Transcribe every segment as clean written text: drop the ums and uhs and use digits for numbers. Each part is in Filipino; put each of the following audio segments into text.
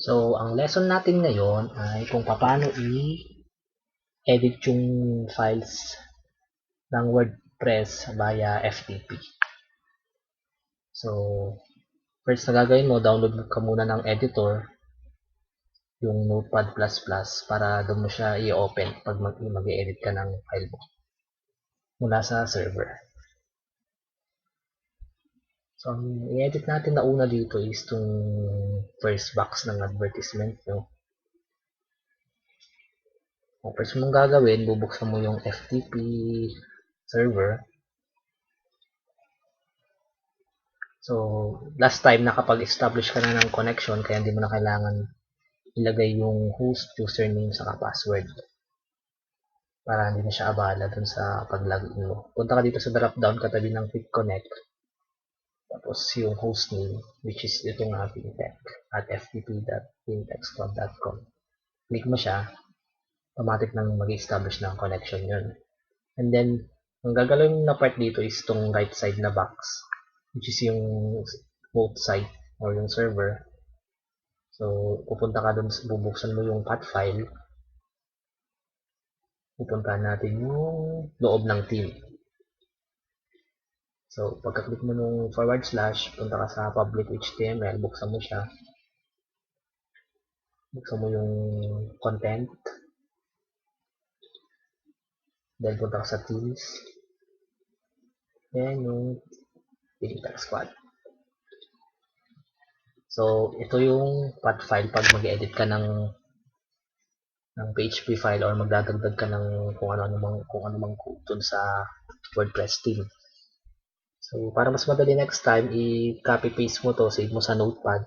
So, ang lesson natin ngayon ay kung paano i-edit yung files ng WordPress via FTP. So, first na gagawin mo, download ka muna ng editor, yung Notepad++, para doon mo siya i-open pag mag-i-edit ka ng file mo mula sa server. So, ang i-edit natin na una dito is itong first box ng advertisement nyo. Ang first mong gagawin, bubuksan mo yung FTP server. So, last time nakapag-establish ka na ng connection kaya hindi mo na kailangan ilagay yung host, username, saka password para hindi na siya abala dun sa pag-login mo. Punta ka dito sa drop-down katabi ng Quick Connect. Tapos yung hostname, which is itong fintech at ftp.fintechsquad.com. Click mo siya, automatic nang mag-establish ng connection yun. And then, ang gagalawin na part dito is itong right side na box, which is yung both site or yung server. So, pupunta ka dun, bubuksan mo yung path file. Pupuntahan natin yung loob ng team. So, pagka-click mo nung /, punta ka sa public HTML, buksan mo siya. Buksan mo yung content. Then, punta ka sa teams. Then, yung Fintech Squad. So, ito yung path file pag mag-edit ka ng PHP file or magdadagdag ka ng kung ano mang code dun sa WordPress theme. So, para mas madali next time, i-copy paste mo to, save mo sa Notepad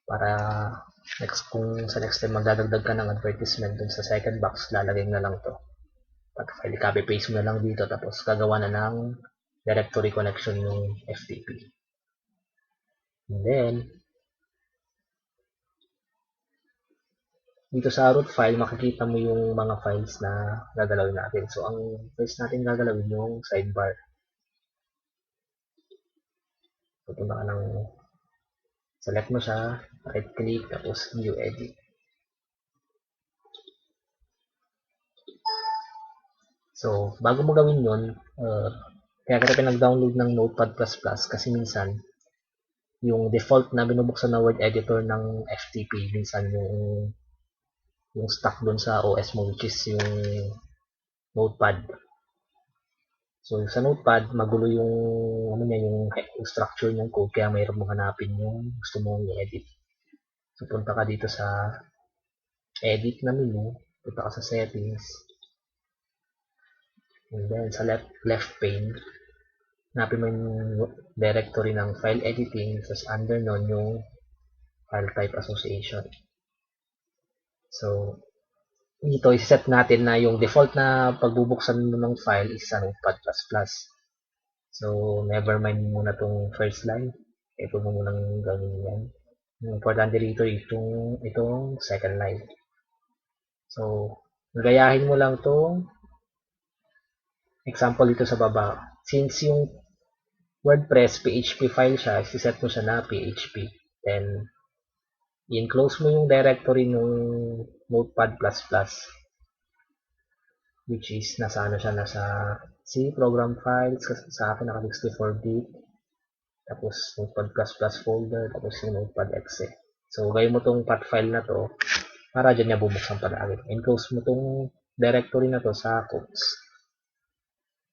para kung sa next time magdadagdag ka ng advertisement dun sa second box, lalagay na lang to. Path file, i-copy paste mo na lang dito tapos gagawa na ng directory connection yung FTP. And then, dito sa root file, makikita mo yung mga files na gagalawin natin. So, ang first natin gagalawin yung sidebar. Pupunta ka ng select mo siya, right click, tapos view edit. So, bago mo gawin yun, kaya kita pinag-download ng Notepad++ kasi minsan, yung default na binubuksan na word editor ng FTP, minsan yung stuck dun sa OS mo, which is yung Notepad. So, sa Notepad, magulo yung yung structure ng code, kaya mayroon mong hanapin yung gusto mong i-edit. So, punta ka dito sa edit na menu, punta ka sa settings, and then sa left pane, hanapin mo yung directory ng file editing, tapos under nun yung file type association. So, dito iset natin na yung default na pagbubuksan mo ng file is sa Notepad++. So, never mind muna tong first line. Ito mo munang gawin yan. Yung importante dito itong second line. So, gayahin mo lang tong example dito sa baba. Since yung WordPress PHP file siya, siset mo siya na PHP. Then, i-enclose mo yung directory ng Notepad++, which is nasa C program files, sa akin naka 64-bit, tapos Notepad++ folder, tapos yung Notepad.exe. So, gawin mo tong path file na to, para dyan niya bubuksan palagi. Enclose mo tong directory na to sa quotes.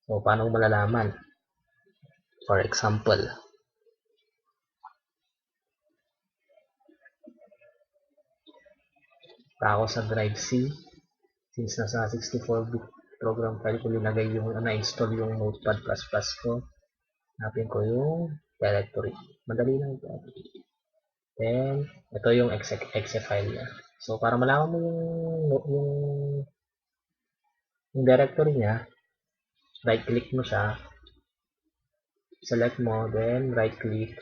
So, paano mo malalaman? For example, ako sa drive C, since nasa 64-bit program file ko linagay yung na-install yung Notepad++ ko, hanapin ko yung directory. Madali lang ito. Then, ito yung exe file niya. So, para malaman mo yung directory niya, right-click mo siya, select mo, then right-click,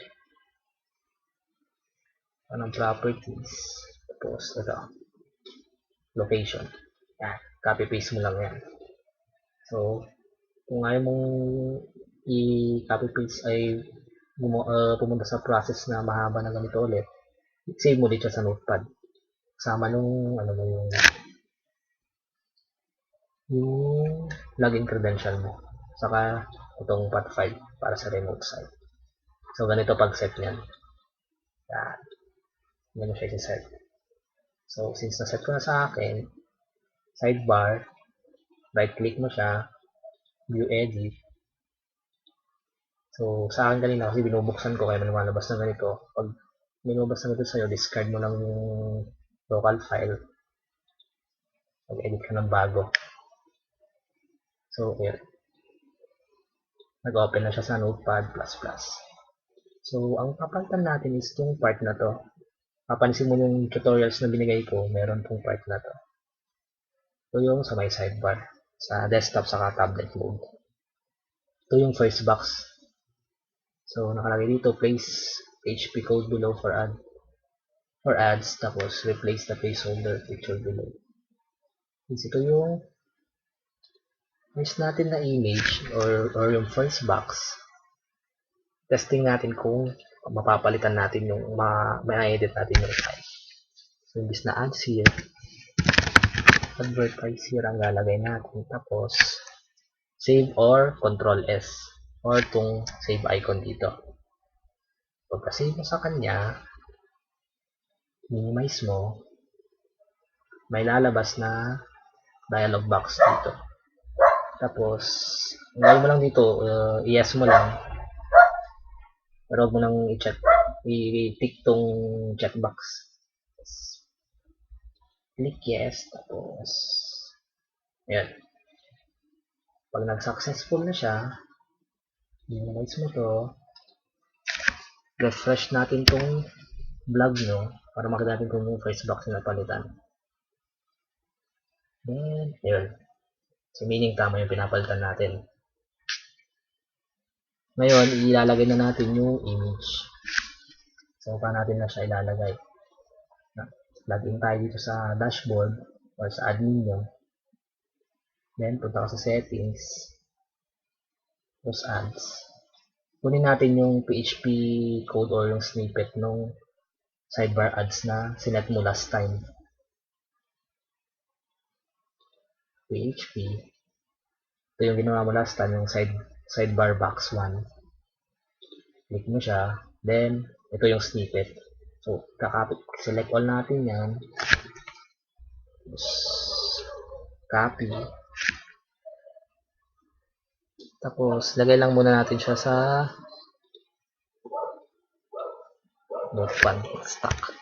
anong properties, tapos ito, location. Yan, copy-paste mo lang yan. So, kung ayaw mong i-copy-paste ay pumunta sa process na mahaba na ganito ulit, save mo dito sa notepad. Kasama nung, ano mo, yung login credential mo. Saka, itong path 5 para sa remote site. So, ganito pag-set niyan. Yan. Ganito siya i-set. So, since na-set ko na sa akin, sidebar, right-click mo siya, view edit. So, sa akin kanina kasi binubuksan ko kaya lumalabas na ganito. Pag binubas na ganito sa'yo, discard mo lang yung local file. Mag-edit ka ng bago. So, here. Nag-open na siya sa Notepad++. So, ang papalitan natin is itong part na to. Papansin mo yung tutorials na binigay ko, meron tong part na to. Ito yung sa may sidebar, sa desktop saka tablet mode. Ito yung first box. So, nakalagay dito, place PHP code below for ads, tapos replace the placeholder picture below. Ito yung first natin na image or yung first box. Testing natin kung mapapalitan natin yung ma-edit natin yung file. So, imbis na ads here, advertise here ang lalagay natin. Tapos, save or control S or itong save icon dito. Pagka-save mo sa kanya, minimize mo, may lalabas na dialog box dito. Tapos, ang gawin mo lang dito, i-yes mo lang. Pero huwag mo nang i-check, i-tick tong checkbox. Click yes, tapos, ayan. Pag nag-successful na siya, minimize mo to, refresh natin tong vlog nyo, para makita natin kung yung first box na napalitan. Then, yun. So, meaning tama yung pinapalitan natin. Ngayon, ilalagay na natin yung image. So, paano natin na siya ilalagay? Login tayo dito sa dashboard or sa admin nyo. Then, punta ka sa settings. Tapos ads. Kunin natin yung PHP code or yung snippet nung sidebar ads na sinet mo last time. PHP. Ito yung ginawa mo last time, yung sidebar box 1. Click mo siya. Then, ito yung snippet. So, select all natin yan. Copy. Tapos, lagay lang muna natin siya sa Notepad stock.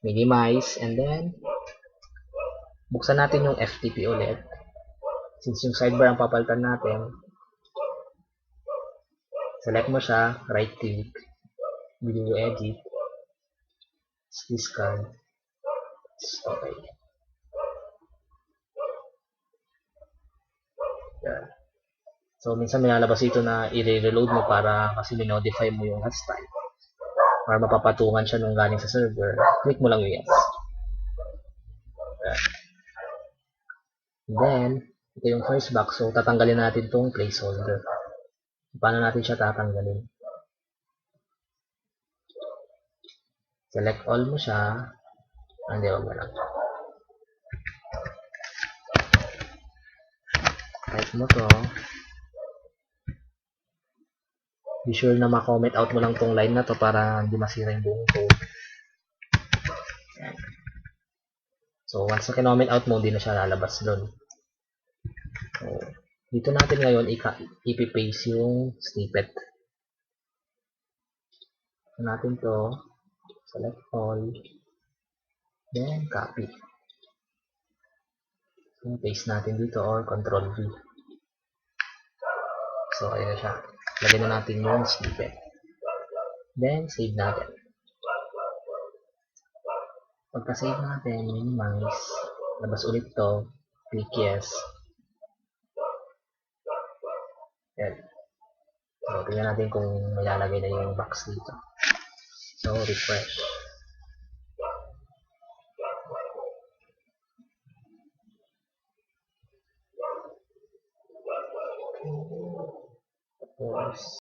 Minimize, and then, buksan natin yung FTP ulit. Since yung sidebar ang papalitan natin, select mo siya, right-click, video edit, discard. Okay. Yan. So, minsan may lalabas ito na i-reload mo para kasi minodify mo yung last time. Para mapapatungan siya nung galing sa server. Click mo lang yung yes. Yan. Then, ito yung first box. So, tatanggalin natin itong placeholder. Paano natin siya tatanggalin? Select all mo siya. Hindi, wag mo lang. Type mo to. Be sure na ma-comment out mo lang tong line na to para hindi masira yung buong code. Yan. So, once na kinoment out mo, hindi na siya lalabas doon. So, dito natin ngayon ipipaste yung snippet. So, natin to. Select all. Then, copy. So, paste natin dito or Control V. So, ayun na siya. Lagyan na natin yung snippet. Then, save natin. Pagka-save natin, minimize. Labas ulit to. Click yes. Yan. So, tingnan natin kung may lalagay na yung box dito. So, refresh.